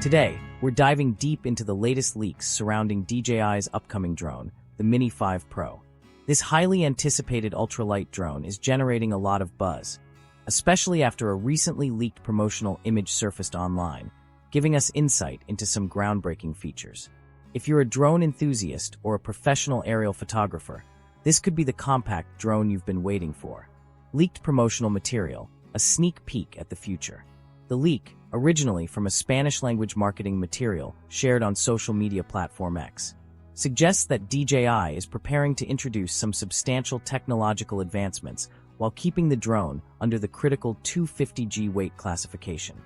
Today, we're diving deep into the latest leaks surrounding DJI's upcoming drone, the Mini 5 Pro. This highly anticipated ultralight drone is generating a lot of buzz, especially after a recently leaked promotional image surfaced online, giving us insight into some groundbreaking features. If you're a drone enthusiast or a professional aerial photographer, this could be the compact drone you've been waiting for. Leaked promotional material, a sneak peek at the future. The leak, originally from a Spanish-language marketing material shared on social media platform X, suggests that DJI is preparing to introduce some substantial technological advancements while keeping the drone under the critical 250G weight classification.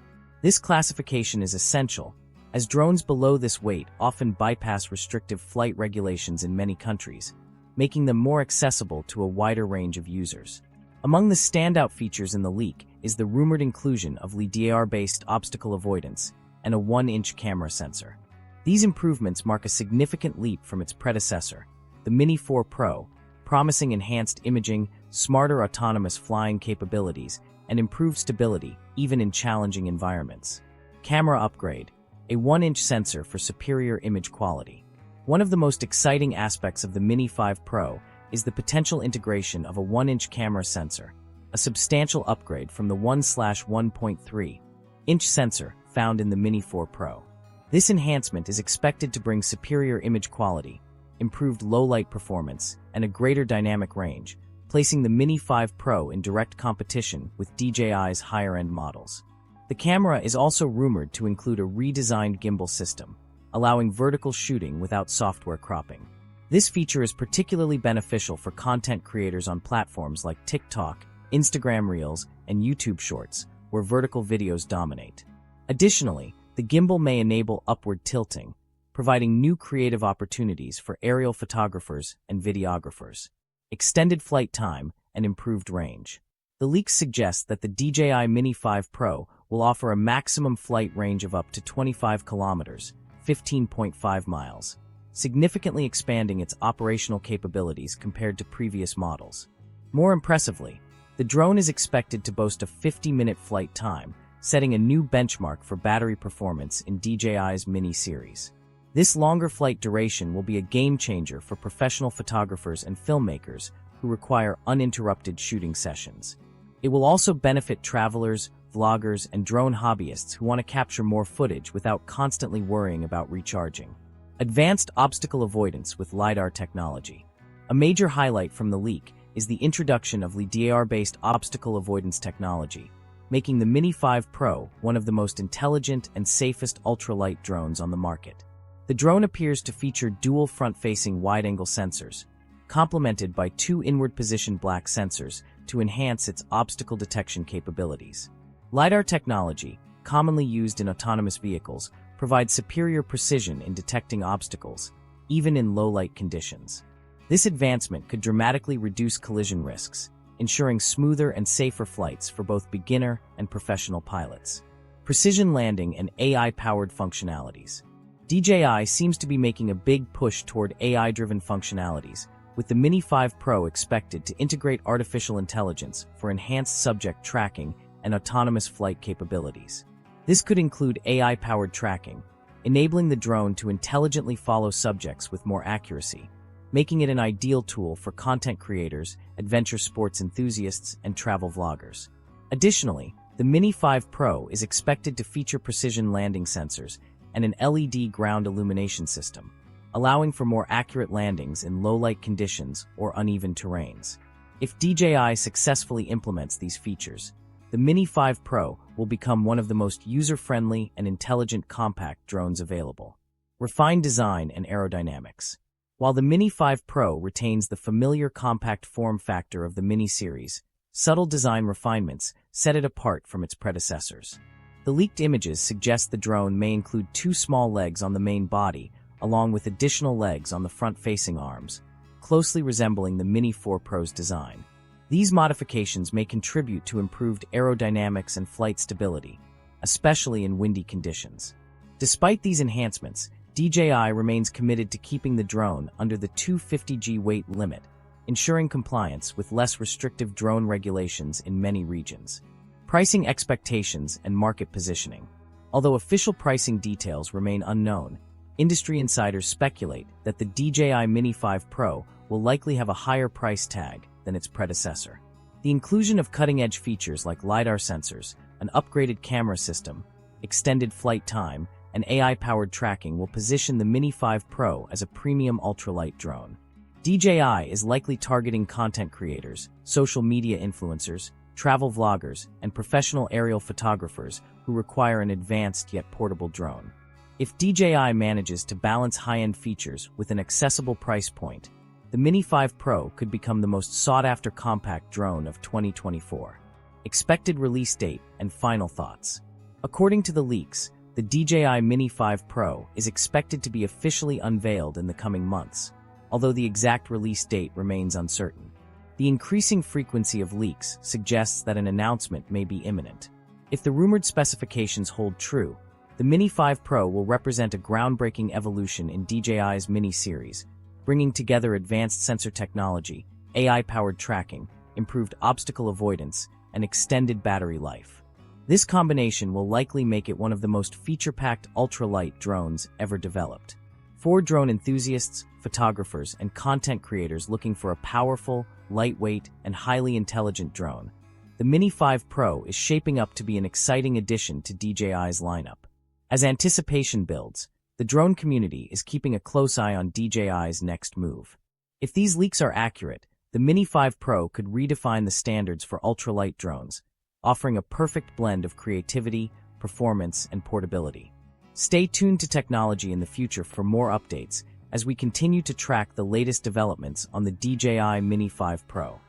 This classification is essential, as drones below this weight often bypass restrictive flight regulations in many countries, making them more accessible to a wider range of users. Among the standout features in the leak is the rumored inclusion of Lidar-based obstacle avoidance and a 1-inch camera sensor. These improvements mark a significant leap from its predecessor, the Mini 4 Pro, promising enhanced imaging, smarter autonomous flying capabilities, and improved stability even in challenging environments. Camera upgrade, a 1-inch sensor for superior image quality. One of the most exciting aspects of the Mini 5 Pro is the potential integration of a 1-inch camera sensor, a substantial upgrade from the 1/1.3-inch sensor found in the Mini 4 Pro. This enhancement is expected to bring superior image quality, improved low-light performance, and a greater dynamic range, placing the Mini 5 Pro in direct competition with DJI's higher-end models. The camera is also rumored to include a redesigned gimbal system, allowing vertical shooting without software cropping. This feature is particularly beneficial for content creators on platforms like TikTok, Instagram Reels, and YouTube Shorts, where vertical videos dominate. Additionally, the gimbal may enable upward tilting, providing new creative opportunities for aerial photographers and videographers. Extended flight time and improved range. The leaks suggest that the DJI Mini 5 Pro will offer a maximum flight range of up to 25 kilometers, 15.5 miles, significantly expanding its operational capabilities compared to previous models. More impressively, the drone is expected to boast a 50-minute flight time, setting a new benchmark for battery performance in DJI's Mini series. This longer flight duration will be a game-changer for professional photographers and filmmakers who require uninterrupted shooting sessions. It will also benefit travelers, vloggers, and drone hobbyists who want to capture more footage without constantly worrying about recharging. Advanced obstacle avoidance with Lidar technology. A major highlight from the leak is the introduction of Lidar-based obstacle avoidance technology, making the Mini 5 Pro one of the most intelligent and safest ultralight drones on the market. The drone appears to feature dual front-facing wide-angle sensors, complemented by 2 inward-positioned black sensors to enhance its obstacle detection capabilities. Lidar technology, commonly used in autonomous vehicles, provides superior precision in detecting obstacles, even in low-light conditions. This advancement could dramatically reduce collision risks, ensuring smoother and safer flights for both beginner and professional pilots. Precision landing and AI-powered functionalities. DJI seems to be making a big push toward AI-driven functionalities, with the Mini 5 Pro expected to integrate artificial intelligence for enhanced subject tracking and autonomous flight capabilities. This could include AI-powered tracking, enabling the drone to intelligently follow subjects with more accuracy, making it an ideal tool for content creators, adventure sports enthusiasts, and travel vloggers. Additionally, the Mini 5 Pro is expected to feature precision landing sensors and an LED ground illumination system, allowing for more accurate landings in low-light conditions or uneven terrains. If DJI successfully implements these features, the Mini 5 Pro will become one of the most user-friendly and intelligent compact drones available. Refined design and aerodynamics. While the Mini 5 Pro retains the familiar compact form factor of the Mini series, subtle design refinements set it apart from its predecessors. The leaked images suggest the drone may include 2 small legs on the main body, along with additional legs on the front-facing arms, closely resembling the Mini 4 Pro's design. These modifications may contribute to improved aerodynamics and flight stability, especially in windy conditions. Despite these enhancements, DJI remains committed to keeping the drone under the 250G weight limit, ensuring compliance with less restrictive drone regulations in many regions. Pricing expectations and market positioning. Although official pricing details remain unknown, industry insiders speculate that the DJI Mini 5 Pro will likely have a higher price tag than its predecessor. The inclusion of cutting-edge features like Lidar sensors, an upgraded camera system, extended flight time, and AI-powered tracking will position the Mini 5 Pro as a premium ultralight drone. DJI is likely targeting content creators, social media influencers, travel vloggers, and professional aerial photographers who require an advanced yet portable drone. If DJI manages to balance high-end features with an accessible price point, the Mini 5 Pro could become the most sought-after compact drone of 2024. Expected release date and final thoughts. According to the leaks, the DJI Mini 5 Pro is expected to be officially unveiled in the coming months, although the exact release date remains uncertain. The increasing frequency of leaks suggests that an announcement may be imminent. If the rumored specifications hold true, the Mini 5 Pro will represent a groundbreaking evolution in DJI's Mini series, bringing together advanced sensor technology, AI-powered tracking, improved obstacle avoidance, and extended battery life. This combination will likely make it one of the most feature-packed ultralight drones ever developed. For drone enthusiasts, photographers, and content creators looking for a powerful, lightweight, and highly intelligent drone, the Mini 5 Pro is shaping up to be an exciting addition to DJI's lineup. As anticipation builds, the drone community is keeping a close eye on DJI's next move. If these leaks are accurate, the Mini 5 Pro could redefine the standards for ultralight drones, offering a perfect blend of creativity, performance, and portability. Stay tuned to technology in the future for more updates as we continue to track the latest developments on the DJI Mini 5 Pro.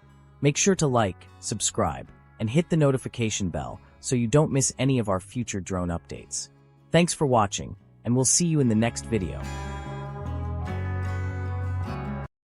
Make sure to like, subscribe, and hit the notification bell so you don't miss any of our future drone updates. Thanks for watching, and we'll see you in the next video.